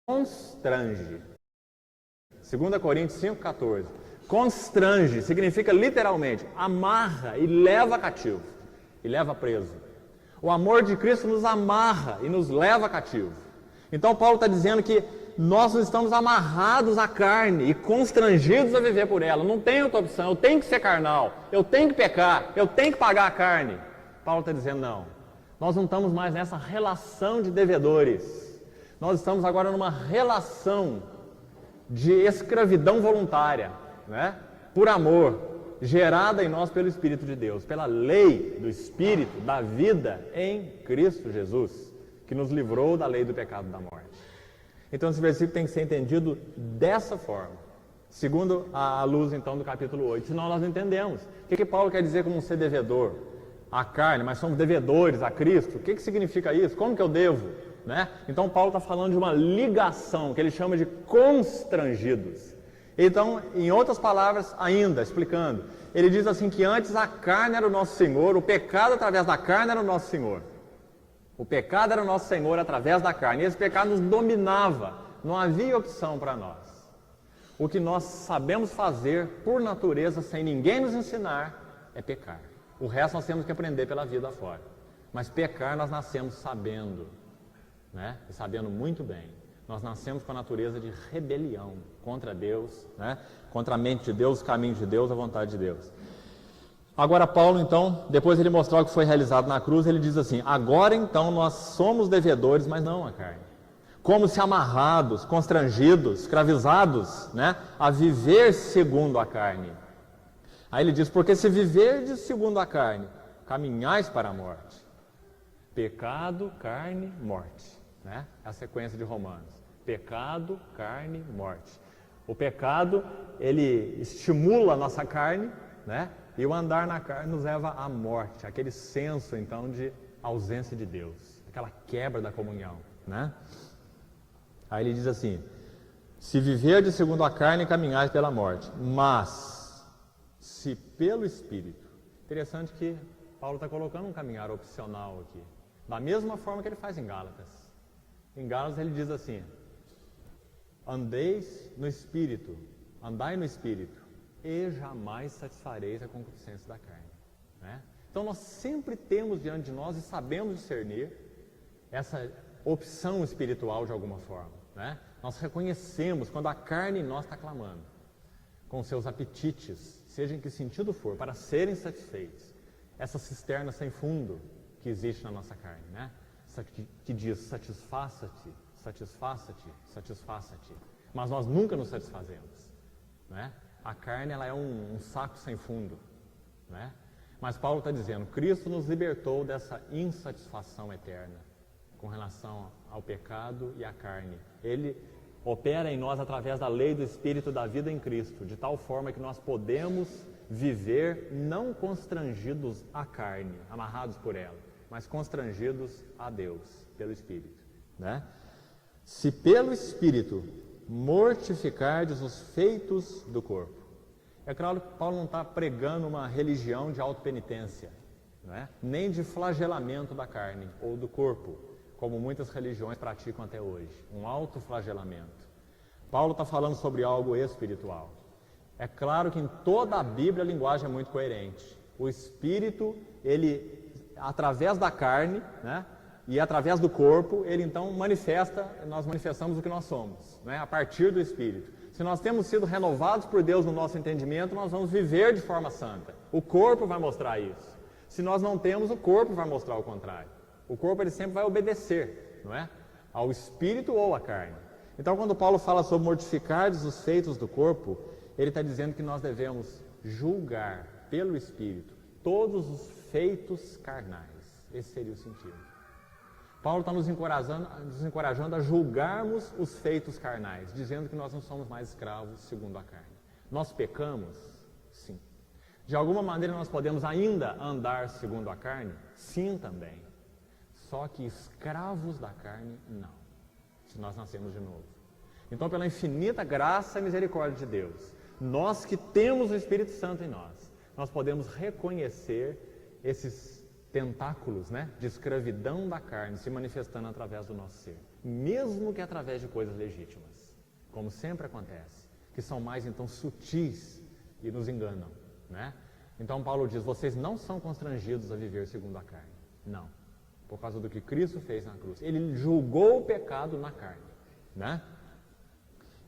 constrange. 2 Coríntios 5,14. Constrange significa literalmente amarra e leva cativo, e leva preso. O amor de Cristo nos amarra e nos leva cativo. Então Paulo está dizendo que nós estamos amarrados à carne e constrangidos a viver por ela. Não tem outra opção, eu tenho que ser carnal, eu tenho que pecar, eu tenho que pagar a carne. Paulo está dizendo não, nós não estamos mais nessa relação de devedores. Nós estamos agora numa relação de escravidão voluntária, né? Por amor, gerada em nós pelo Espírito de Deus, pela lei do Espírito da vida em Cristo Jesus, que nos livrou da lei do pecado e da morte. Então esse versículo tem que ser entendido dessa forma, segundo a luz então do capítulo 8, senão nós não entendemos. O que Paulo quer dizer como ser devedor? A carne, mas somos devedores a Cristo. O que significa isso? Como que eu devo? Né? Então Paulo está falando de uma ligação, que ele chama de constrangidos. Então, em outras palavras ainda, explicando, ele diz assim que antes a carne era o nosso Senhor, o pecado através da carne era o nosso Senhor. O pecado era o nosso Senhor através da carne, e esse pecado nos dominava, não havia opção para nós. O que nós sabemos fazer por natureza, sem ninguém nos ensinar, é pecar. O resto nós temos que aprender pela vida afora. Mas pecar nós nascemos sabendo, né? E sabendo muito bem. Nós nascemos com a natureza de rebelião contra Deus, né? Contra a mente de Deus, os caminhos de Deus, a vontade de Deus. Agora Paulo, então, depois ele mostrar o que foi realizado na cruz, ele diz assim, agora então nós somos devedores, mas não a carne. Como se amarrados, constrangidos, escravizados, né? A viver segundo a carne. Aí ele diz, porque se viverdes segundo a carne, caminhais para a morte. Pecado, carne, morte. Né? É a sequência de Romanos. Pecado, carne, morte. O pecado, ele estimula a nossa carne, né? E o andar na carne nos leva à morte. Aquele senso, então, de ausência de Deus. Aquela quebra da comunhão. Né? Aí ele diz assim, se viverdes segundo a carne, caminhais pela morte. Mas se pelo Espírito. Interessante que Paulo está colocando um caminhar opcional aqui. Da mesma forma que ele faz em Gálatas. Em Gálatas ele diz assim, andeis no Espírito, andai no Espírito, e jamais satisfareis a concupiscência da carne. Né? Então nós sempre temos diante de nós e sabemos discernir essa opção espiritual de alguma forma. Né? Nós reconhecemos quando a carne em nós está clamando, com seus apetites, seja em que sentido for, para serem satisfeitos. Essa cisterna sem fundo que existe na nossa carne, né? Que diz satisfaça-te, satisfaça-te, satisfaça-te. Mas nós nunca nos satisfazemos. Né? A carne ela é um saco sem fundo. Né? Mas Paulo está dizendo, Cristo nos libertou dessa insatisfação eterna com relação ao pecado e à carne. Ele opera em nós através da lei do Espírito da vida em Cristo, de tal forma que nós podemos viver não constrangidos à carne, amarrados por ela, mas constrangidos a Deus, pelo Espírito. Né? Se pelo Espírito mortificardes os feitos do corpo. É claro que Paulo não está pregando uma religião de autopenitência, né? Nem de flagelamento da carne ou do corpo, como muitas religiões praticam até hoje, um autoflagelamento. Paulo está falando sobre algo espiritual. É claro que em toda a Bíblia a linguagem é muito coerente. O Espírito, ele, através da carne, né, e através do corpo, ele então nós manifestamos o que nós somos, né, a partir do Espírito. Se nós temos sido renovados por Deus no nosso entendimento, nós vamos viver de forma santa. O corpo vai mostrar isso. Se nós não temos, o corpo vai mostrar o contrário. O corpo ele sempre vai obedecer, não é? Ao espírito ou à carne. Então, quando Paulo fala sobre mortificardes os feitos do corpo, ele está dizendo que nós devemos julgar pelo Espírito todos os feitos carnais. Esse seria o sentido. Paulo está nos encorajando a julgarmos os feitos carnais, dizendo que nós não somos mais escravos segundo a carne. Nós pecamos? Sim. De alguma maneira nós podemos ainda andar segundo a carne? Sim, também. Só que escravos da carne, não. Se nós nascemos de novo. Então, pela infinita graça e misericórdia de Deus, nós que temos o Espírito Santo em nós podemos reconhecer esses tentáculos, né, de escravidão da carne se manifestando através do nosso ser. mesmo que através de coisas legítimas, como sempre acontece, que são mais então sutis e nos enganam, né? Então Paulo diz, vocês não são constrangidos a viver segundo a carne, não, por causa do que Cristo fez na cruz. Ele julgou o pecado na carne, né?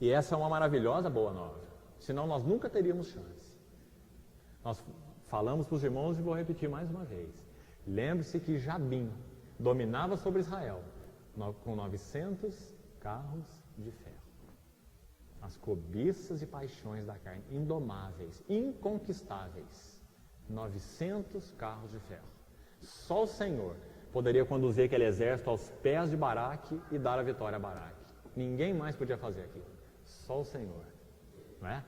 E essa é uma maravilhosa boa nova, senão nós nunca teríamos chance. Nós falamos para os irmãos e vou repetir mais uma vez. Lembre-se que Jabim dominava sobre Israel com 900 carros de ferro. As cobiças e paixões da carne, indomáveis, inconquistáveis. 900 carros de ferro. Só o Senhor poderia conduzir aquele exército aos pés de Baraque e dar a vitória a Baraque. Ninguém mais podia fazer aquilo. Só o Senhor. Não é?